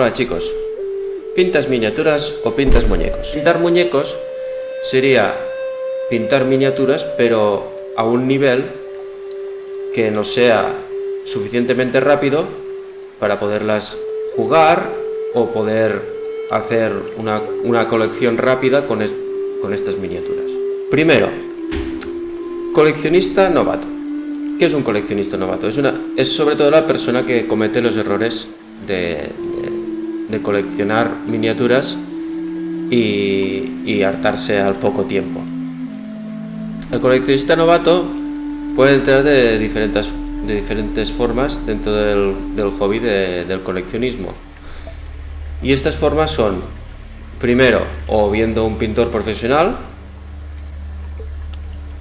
Hola chicos, ¿pintas miniaturas o pintas muñecos? Pintar muñecos sería pintar miniaturas pero a un nivel que no sea suficientemente rápido para poderlas jugar o poder hacer una colección rápida con estas miniaturas. Primero, coleccionista novato. ¿Qué es un coleccionista novato? Es sobre todo la persona que comete los errores de coleccionar miniaturas y hartarse al poco tiempo. El coleccionista novato puede entrar de diferentes formas dentro del hobby del coleccionismo. Y estas formas son, primero, o viendo un pintor profesional,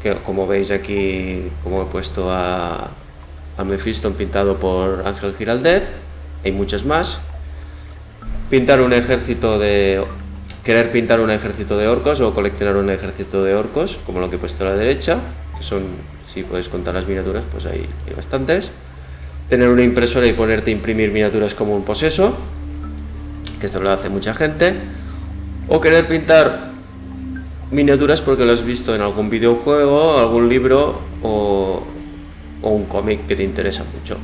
que como veis aquí, como he puesto a Mephiston pintado por Ángel Giraldez, hay muchas más. Querer pintar un ejército de orcos o coleccionar un ejército de orcos, como lo que he puesto a la derecha, que son, si puedes contar las miniaturas, pues hay bastantes. Tener una impresora y ponerte a imprimir miniaturas como un poseso, que esto lo hace mucha gente. O querer pintar miniaturas porque lo has visto en algún videojuego, algún libro o un cómic que te interesa mucho.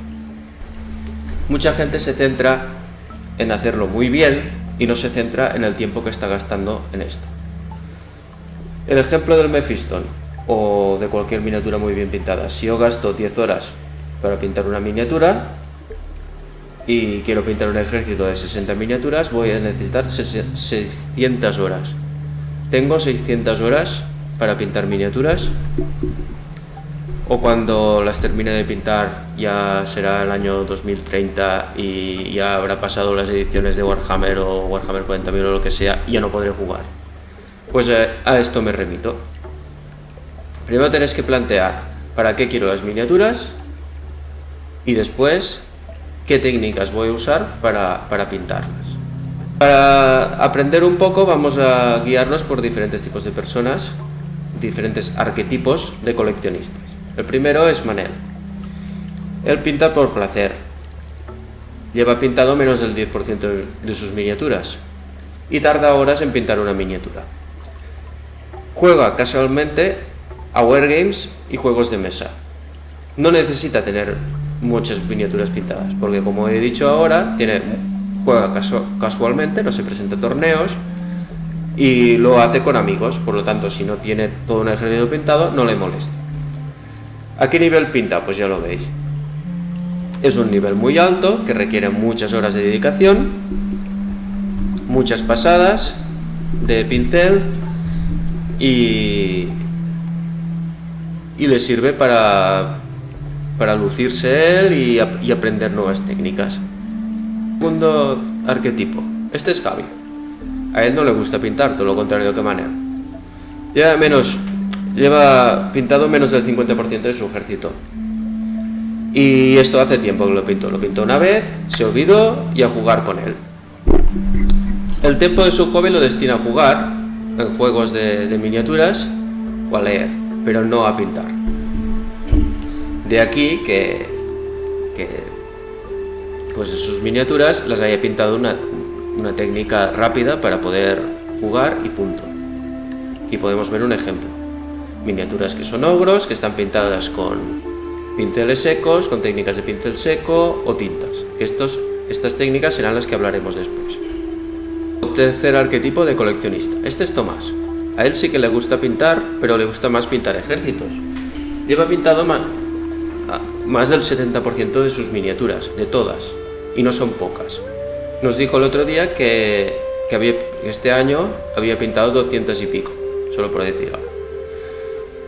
Mucha gente se centra en hacerlo muy bien y no se centra en el tiempo que está gastando en esto. El ejemplo del Mephiston o de cualquier miniatura muy bien pintada. Si yo gasto 10 horas para pintar una miniatura y quiero pintar un ejército de 60 miniaturas, voy a necesitar 600 horas. ¿Tengo 600 horas para pintar miniaturas? O cuando las termine de pintar ya será el año 2030 y ya habrá pasado las ediciones de Warhammer o Warhammer 40.000 o lo que sea y ya no podré jugar. Pues a esto me remito. Primero tenéis que plantear para qué quiero las miniaturas y después qué técnicas voy a usar para pintarlas. Para aprender un poco vamos a guiarnos por diferentes tipos de personas, diferentes arquetipos de coleccionistas. El primero es Manel. Él pinta por placer. Lleva pintado menos del 10% de sus miniaturas y tarda horas en pintar una miniatura. Juega casualmente a wargames y juegos de mesa. No necesita tener muchas miniaturas pintadas, porque como he dicho ahora, juega casualmente, no se presenta a torneos y lo hace con amigos, por lo tanto si no tiene todo un ejército pintado no le molesta. ¿A qué nivel pinta? Pues ya lo veis. Es un nivel muy alto que requiere muchas horas de dedicación, muchas pasadas de pincel y le sirve para lucirse él y aprender nuevas técnicas. Segundo arquetipo. Este es Javi. A él no le gusta pintar, todo lo contrario que Manel. Lleva pintado menos del 50% de su ejército. Y esto hace tiempo que lo pintó. Lo pintó una vez, se olvidó y a jugar con él. El tiempo de su hobby lo destina a jugar en juegos de miniaturas o a leer, pero no a pintar. De aquí que pues sus miniaturas las haya pintado una técnica rápida para poder jugar y punto. Y podemos ver un ejemplo. Miniaturas que son ogros, que están pintadas con pinceles secos, con técnicas de pincel seco o tintas. Estas técnicas serán las que hablaremos después. Tercer arquetipo de coleccionista. Este es Tomás. A él sí que le gusta pintar, pero le gusta más pintar ejércitos. Lleva pintado más del 70% de sus miniaturas, de todas, y no son pocas. Nos dijo el otro día que este año había pintado 200 y pico, solo por decir algo.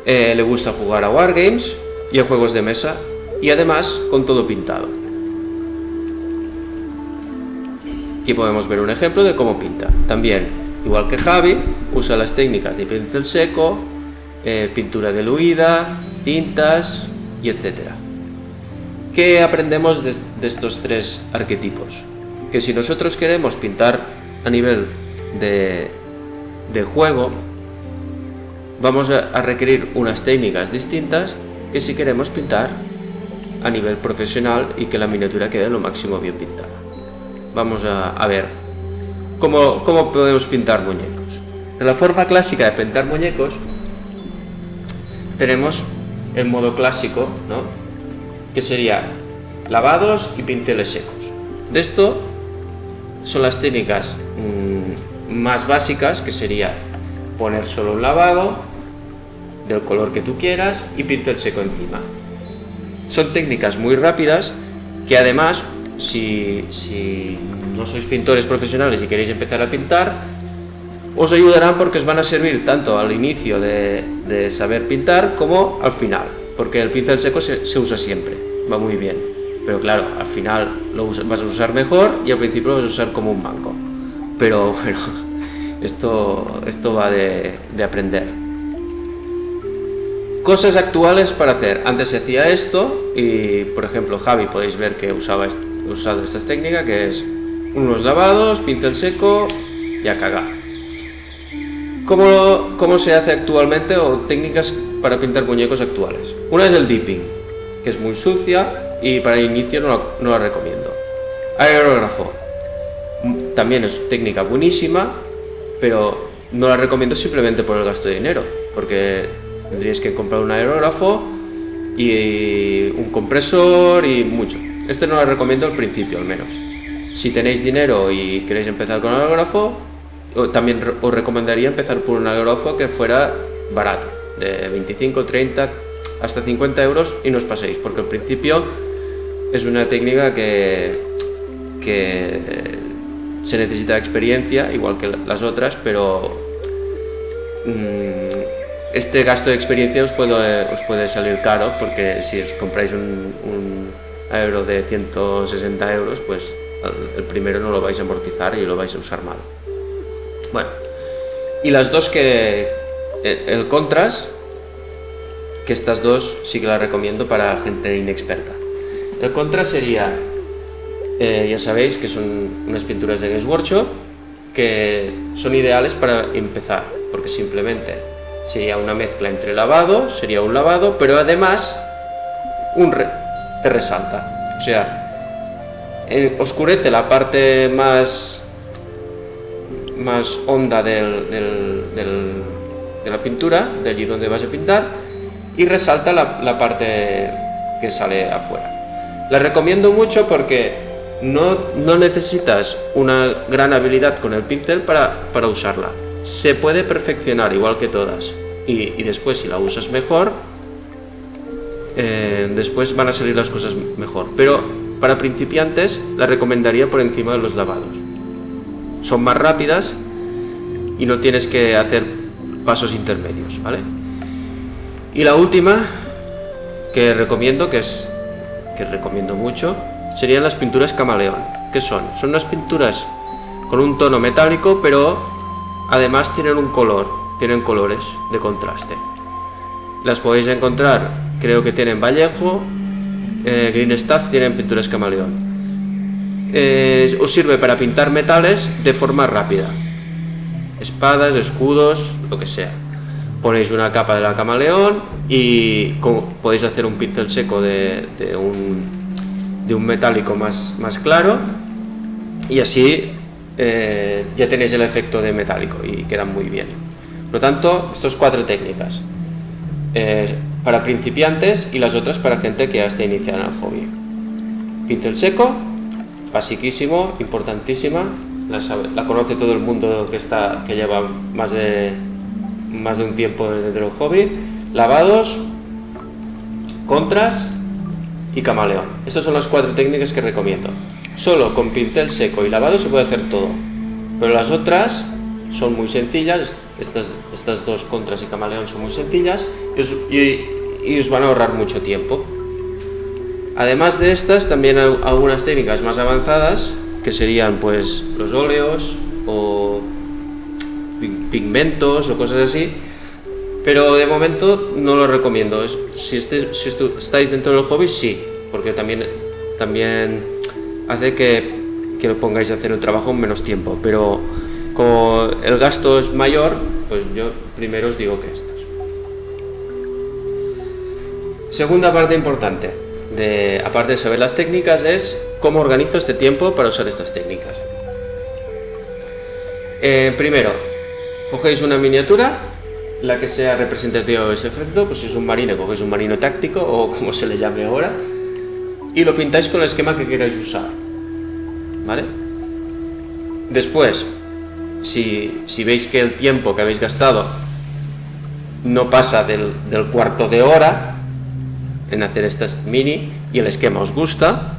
Le gusta jugar a wargames y a juegos de mesa, y además con todo pintado. Aquí podemos ver un ejemplo de cómo pinta. También, igual que Javi, usa las técnicas de pincel seco, pintura diluida, tintas y etc. ¿Qué aprendemos de estos tres arquetipos? Que si nosotros queremos pintar a nivel de juego, vamos a requerir unas técnicas distintas que si queremos pintar a nivel profesional y que la miniatura quede lo máximo bien pintada. vamos a ver cómo podemos pintar muñecos. De la forma clásica de pintar muñecos tenemos el modo clásico, ¿no? Que sería lavados y pinceles secos. De esto son las técnicas más básicas, que sería poner solo un lavado del color que tú quieras y pincel seco encima. Son técnicas muy rápidas que además, si no sois pintores profesionales y queréis empezar a pintar, os ayudarán porque os van a servir tanto al inicio de saber pintar como al final, porque el pincel seco se usa siempre, va muy bien, pero claro, al final vas a usar mejor y al principio lo vas a usar como un manco, pero bueno, esto va de aprender. Cosas actuales para hacer. Antes se hacía esto y, por ejemplo, Javi podéis ver que usado esta técnica, que es unos lavados, pincel seco y a cagar. ¿Cómo se hace actualmente, o técnicas para pintar muñecos actuales? Una es el dipping, que es muy sucia y para inicio no la recomiendo. Aerógrafo también es técnica buenísima, pero no la recomiendo simplemente por el gasto de dinero, porque tendríais que comprar un aerógrafo y un compresor y mucho. Este no lo recomiendo al principio, al menos. Si tenéis dinero y queréis empezar con el aerógrafo, también os recomendaría empezar por un aerógrafo que fuera barato, de 25, 30, hasta 50 euros, y no os paséis, porque al principio es una técnica que se necesita experiencia, igual que las otras, pero este gasto de experiencia os puede salir caro, porque si os compráis un aero de 160 euros, pues el primero no lo vais a amortizar y lo vais a usar mal. Bueno, y las dos el contrast, que estas dos sí que las recomiendo para gente inexperta. El contrast sería, ya sabéis que son unas pinturas de Games Workshop que son ideales para empezar, porque simplemente sería una mezcla entre lavado, sería un lavado, pero además te resalta, o sea, oscurece la parte más honda de la pintura, de allí donde vas a pintar, y resalta la parte que sale afuera. La recomiendo mucho porque no necesitas una gran habilidad con el pincel para usarla. Se puede perfeccionar igual que todas, y después, si la usas mejor, después van a salir las cosas mejor, pero para principiantes la recomendaría por encima de los lavados. Son más rápidas y no tienes que hacer pasos intermedios, ¿vale? Y la última que recomiendo, que recomiendo mucho, serían las pinturas camaleón. ¿Qué son? Son unas pinturas con un tono metálico, pero además tienen tienen colores de contraste. Las podéis encontrar, creo que tienen Vallejo, Green Stuff, tienen pinturas camaleón. Os sirve para pintar metales de forma rápida, espadas, escudos, lo que sea. Ponéis una capa de la camaleón y podéis hacer un pincel seco de un metálico más claro, y así ya tenéis el efecto de metálico y quedan muy bien. Por lo tanto, estas 4 técnicas para principiantes y las otras para gente que ya está iniciada en el hobby. Pincel seco, basiquísimo, importantísima, la conoce todo el mundo que lleva más de un tiempo dentro del hobby. Lavados, contrast y camaleón. Estas son las 4 técnicas que recomiendo. Solo con pincel seco y lavado se puede hacer todo, pero las otras son muy sencillas. Estas dos, contrast y camaleón, son muy sencillas y os van a ahorrar mucho tiempo. Además de estas, también hay algunas técnicas más avanzadas, que serían pues los óleos o pigmentos o cosas así, pero de momento no lo recomiendo. Si estáis dentro del hobby, sí, porque también hace que lo pongáis a hacer el trabajo en menos tiempo, pero como el gasto es mayor, pues yo primero os digo que estas. Segunda parte importante, aparte de saber las técnicas, es cómo organizo este tiempo para usar estas técnicas. Primero, cogéis una miniatura, la que sea representativa de ese ejército, pues si es un marino, cogéis un marino táctico o como se le llame ahora, y lo pintáis con el esquema que queráis usar, ¿vale? Después, si veis que el tiempo que habéis gastado no pasa del cuarto de hora en hacer estas mini y el esquema os gusta,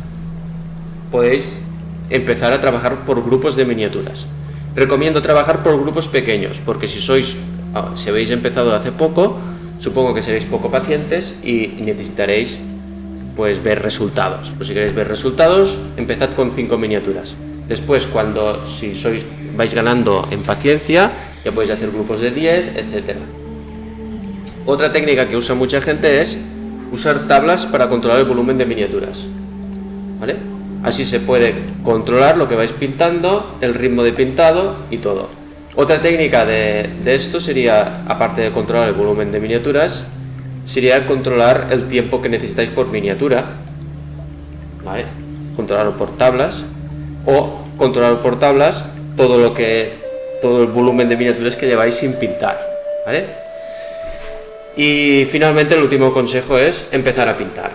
podéis empezar a trabajar por grupos de miniaturas. Recomiendo trabajar por grupos pequeños, porque si habéis empezado hace poco, supongo que seréis poco pacientes y necesitaréis pues ver resultados. Pues si queréis ver resultados, empezad con 5 miniaturas. Después, si vais ganando en paciencia, ya podéis hacer grupos de 10, etc. Otra técnica que usa mucha gente es usar tablas para controlar el volumen de miniaturas, ¿vale? Así se puede controlar lo que vais pintando, el ritmo de pintado y todo. Otra técnica de esto sería, aparte de controlar el volumen de miniaturas, sería controlar el tiempo que necesitáis por miniatura, ¿vale? Controlarlo por tablas, o controlar por tablas todo el volumen de miniaturas que lleváis sin pintar, ¿vale? Y finalmente el último consejo es empezar a pintar.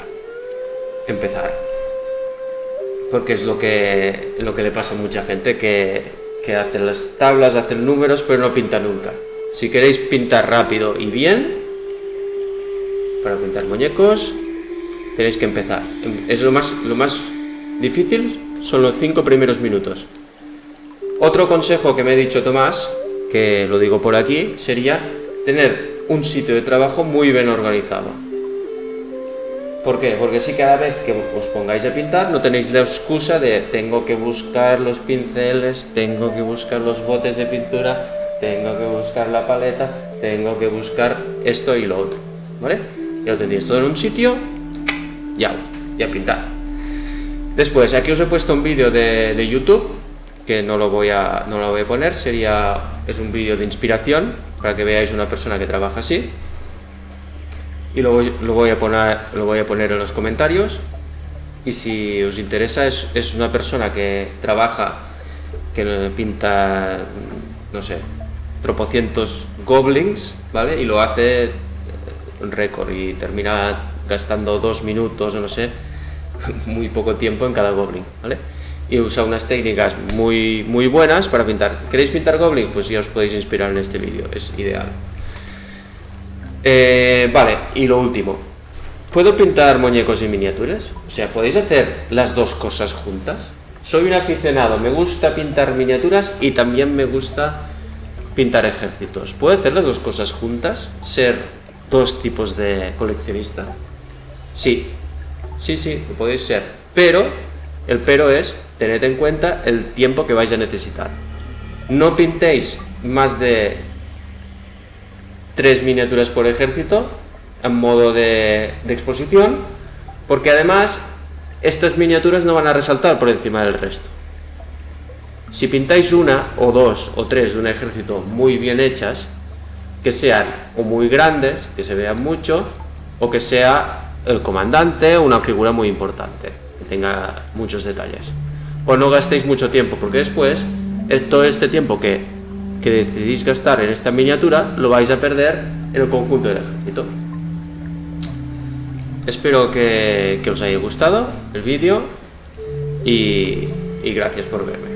Porque es lo que le pasa a mucha gente que hace las tablas, hace números, pero no pinta nunca. Si queréis pintar rápido y bien, para pintar muñecos, tenéis que empezar. Es lo más difícil, son los 5 primeros minutos. Otro consejo que me ha dicho Tomás, que lo digo por aquí, sería tener un sitio de trabajo muy bien organizado. ¿Por qué? Porque si cada vez que os pongáis a pintar no tenéis la excusa de tengo que buscar los pinceles, tengo que buscar los botes de pintura, tengo que buscar la paleta, tengo que buscar esto y lo otro, ¿vale? Ya lo tendréis todo en un sitio y a pintar. Después, aquí os he puesto un vídeo de YouTube, que no lo voy a poner, es un vídeo de inspiración, para que veáis una persona que trabaja así. Y lo voy a poner en los comentarios, y si os interesa, es una persona que trabaja, que pinta, no sé, tropocientos goblins, ¿vale? Y lo hace un récord y termina gastando 2 minutos o no sé, muy poco tiempo en cada goblin, ¿vale? Y usa unas técnicas muy buenas para pintar. ¿Queréis pintar goblins? Pues ya os podéis inspirar en este vídeo, es ideal. Vale, y lo último, ¿puedo pintar muñecos y miniaturas? O sea, ¿podéis hacer las dos cosas juntas? Soy un aficionado, me gusta pintar miniaturas y también me gusta pintar ejércitos. ¿Puedo hacer las dos cosas juntas? ¿Ser dos tipos de coleccionista? Sí, lo podéis ser, pero el pero es, tened en cuenta el tiempo que vais a necesitar. No pintéis más de 3 miniaturas por ejército en modo de exposición, porque además estas miniaturas no van a resaltar por encima del resto. Si pintáis una o 2 o 3 de un ejército muy bien hechas, que sean o muy grandes, que se vean mucho, o que sea el comandante o una figura muy importante, que tenga muchos detalles. O no gastéis mucho tiempo, porque después todo este tiempo que decidís gastar en esta miniatura lo vais a perder en el conjunto del ejército. Espero que os haya gustado el vídeo y gracias por verme.